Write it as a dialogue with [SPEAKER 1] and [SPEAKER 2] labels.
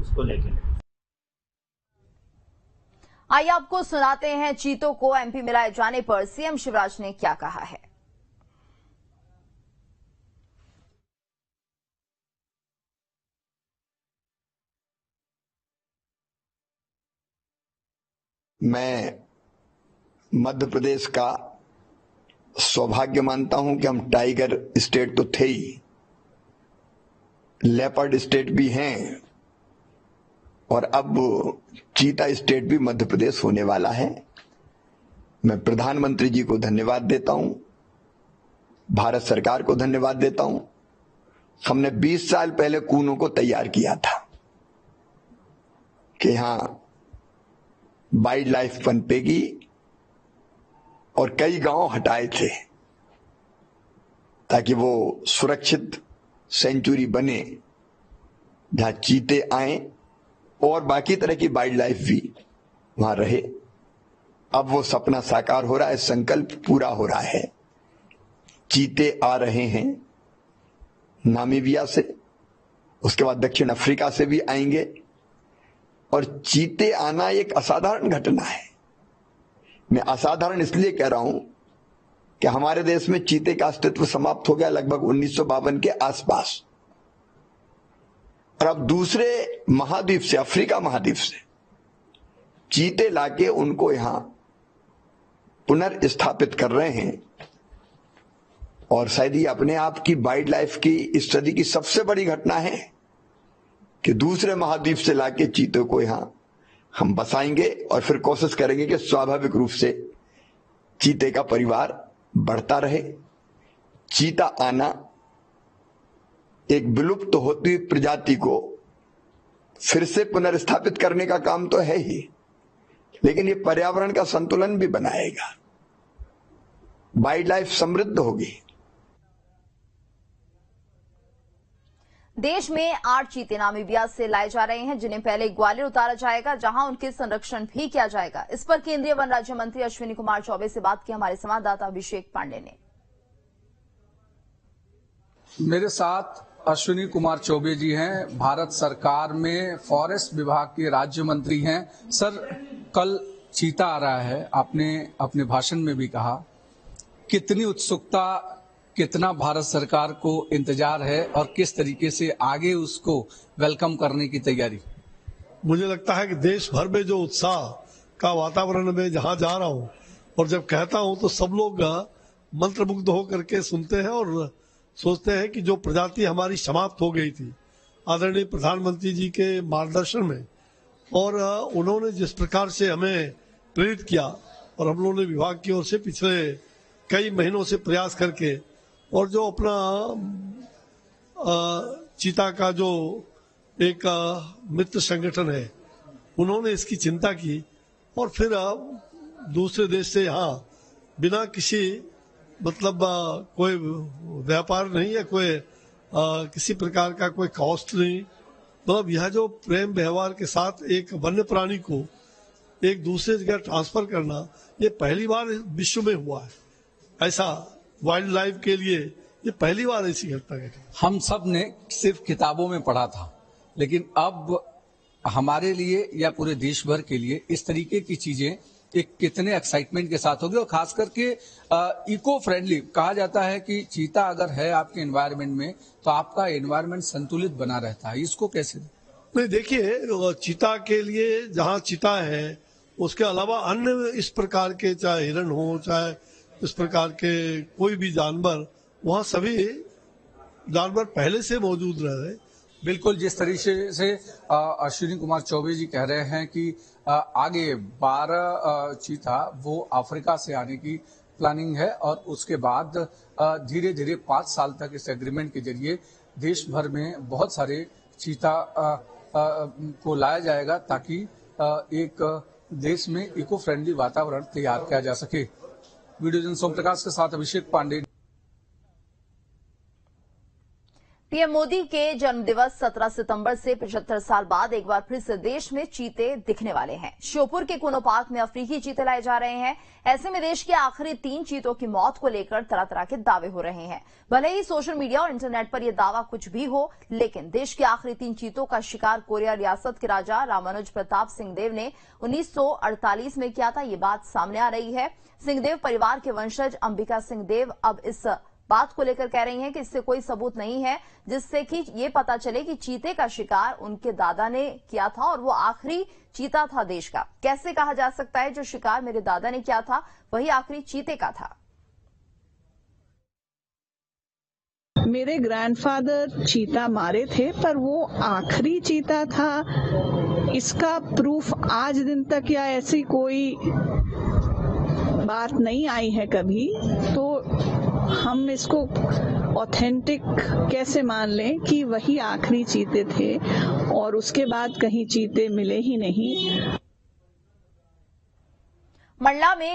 [SPEAKER 1] उसको लेके।
[SPEAKER 2] आइए आपको सुनाते हैं चीतों को एमपी में लाए जाने पर सीएम शिवराज ने क्या कहा है।
[SPEAKER 3] मैं मध्य प्रदेश का सौभाग्य मानता हूं कि हम टाइगर स्टेट तो थे ही, लेपर्ड स्टेट भी हैं और अब चीता स्टेट भी मध्य प्रदेश होने वाला है। मैं प्रधानमंत्री जी को धन्यवाद देता हूं, भारत सरकार को धन्यवाद देता हूं। हमने 20 साल पहले कूनों को तैयार किया था कि यहां वाइल्ड लाइफ पनपेगी और कई गांव हटाए थे ताकि वो सुरक्षित सेंचुरी बने जहां चीते आए और बाकी तरह की वाइल्ड लाइफ भी वहां रहे। अब वो सपना साकार हो रहा है, संकल्प पूरा हो रहा है। चीते आ रहे हैं नामीबिया से, उसके बाद दक्षिण अफ्रीका से भी आएंगे और चीते आना एक असाधारण घटना है। मैं असाधारण इसलिए कह रहा हूं कि हमारे देश में चीते का अस्तित्व समाप्त हो गया लगभग 1952 के आसपास, और अब दूसरे महाद्वीप से, अफ्रीका महाद्वीप से चीते लाके उनको यहां पुनर्स्थापित कर रहे हैं। और शायद ये अपने आप की वाइल्ड लाइफ की इस सदी की सबसे बड़ी घटना है कि दूसरे महाद्वीप से लाके चीतों को यहां हम बसाएंगे और फिर कोशिश करेंगे कि स्वाभाविक रूप से चीते का परिवार बढ़ता रहे। चीता आना एक विलुप्त होती हुई प्रजाति को फिर से पुनर्स्थापित करने का काम तो है ही, लेकिन ये पर्यावरण का संतुलन भी बनाएगा, वाइल्ड लाइफ समृद्ध होगी।
[SPEAKER 2] देश में 8 चीते नामीबिया से लाए जा रहे हैं, जिन्हें पहले ग्वालियर उतारा जाएगा, जहां उनके संरक्षण भी किया जाएगा। इस पर केंद्रीय वन राज्य मंत्री अश्विनी कुमार चौबे से बात की हमारे संवाददाता अभिषेक पांडे ने।
[SPEAKER 4] मेरे साथ अश्विनी कुमार चौबे जी हैं, भारत सरकार में फॉरेस्ट विभाग के राज्य मंत्री हैं। सर, कल चीता आ रहा है, आपने अपने भाषण में भी कहा, कितनी उत्सुकता, कितना भारत सरकार को इंतजार है और किस तरीके से आगे उसको वेलकम करने की तैयारी?
[SPEAKER 5] मुझे लगता है कि देश भर में जो उत्साह का वातावरण में जहां जा रहा हूं और जब कहता हूं तो सब लोग मंत्रमुग्ध होकर के सुनते हैं और सोचते हैं कि जो प्रजाति हमारी समाप्त हो गई थी आदरणीय प्रधानमंत्री जी के मार्गदर्शन में, और उन्होंने जिस प्रकार से हमें प्रेरित किया और हम लोगों ने विभाग की ओर से पिछले कई महीनों से प्रयास करके, और जो अपना चीता का जो एक मित्र संगठन है उन्होंने इसकी चिंता की और फिर दूसरे देश से यहाँ बिना किसी मतलब कोई व्यापार नहीं है, कोई किसी प्रकार का कोई कॉस्ट नहीं, मतलब यह जो प्रेम व्यवहार के साथ एक वन्य प्राणी को एक दूसरे जगह ट्रांसफर करना, ये पहली बार विश्व में हुआ है। ऐसा वाइल्ड लाइफ के लिए ये पहली बार ऐसी घटना घटी।
[SPEAKER 4] हम सब ने सिर्फ किताबों में पढ़ा था, लेकिन अब हमारे लिए या पूरे देश भर के लिए इस तरीके की चीजें एक कितने एक्साइटमेंट के साथ होगी, और खास करके इको फ्रेंडली कहा जाता है कि चीता अगर है आपके एनवायरनमेंट में तो आपका एनवायरनमेंट संतुलित बना रहता है। इसको कैसे?
[SPEAKER 5] नहीं, देखिए, चीता के लिए जहाँ चीता है उसके अलावा अन्य इस प्रकार के, चाहे हिरण हो चाहे इस प्रकार के कोई भी जानवर, वहाँ सभी जानवर पहले से मौजूद रह रहे।
[SPEAKER 4] बिल्कुल, जिस तरीके से अश्विनी कुमार चौबे जी कह रहे हैं कि आगे 12 चीता वो अफ्रीका से आने की प्लानिंग है और उसके बाद धीरे धीरे 5 साल तक इस एग्रीमेंट के जरिए देश भर में बहुत सारे चीता को लाया जाएगा ताकि एक देश में इको फ्रेंडली वातावरण तैयार किया जा सके। वीडियो जर्नलिस्ट सोम प्रकाश के साथ अभिषेक पांडे।
[SPEAKER 2] पीएम मोदी के जन्मदिवस 17 सितंबर से 75 साल बाद एक बार फिर से देश में चीते दिखने वाले हैं। श्योपुर के कोनो पार्क में अफ्रीकी चीते लाए जा रहे हैं। ऐसे में देश के आखिरी 3 चीतों की मौत को लेकर तरह तरह के दावे हो रहे हैं। भले ही सोशल मीडिया और इंटरनेट पर यह दावा कुछ भी हो, लेकिन देश के आखिरी 3 चीतों का शिकार कोरिया रियासत के राजा रामानुज प्रताप सिंहदेव ने 1948 में किया था। ये बात सामने आ रही है। सिंहदेव परिवार के वंशज अंबिका सिंहदेव अब इस बात को लेकर कह रही हैं कि इससे कोई सबूत नहीं है जिससे कि ये पता चले कि चीते का शिकार उनके दादा ने किया था और वो आखिरी चीता था देश का। कैसे कहा जा सकता है जो शिकार मेरे दादा ने किया था वही आखिरी चीते का था।
[SPEAKER 1] मेरे ग्रैंडफादर चीता मारे थे, पर वो आखिरी चीता था इसका प्रूफ आज दिन तक या ऐसी कोई बात नहीं आई है कभी, तो हम इसको ऑथेंटिक कैसे मान लें कि वही आखिरी चीते थे और उसके बाद कहीं चीते मिले ही नहीं।
[SPEAKER 2] मंडला में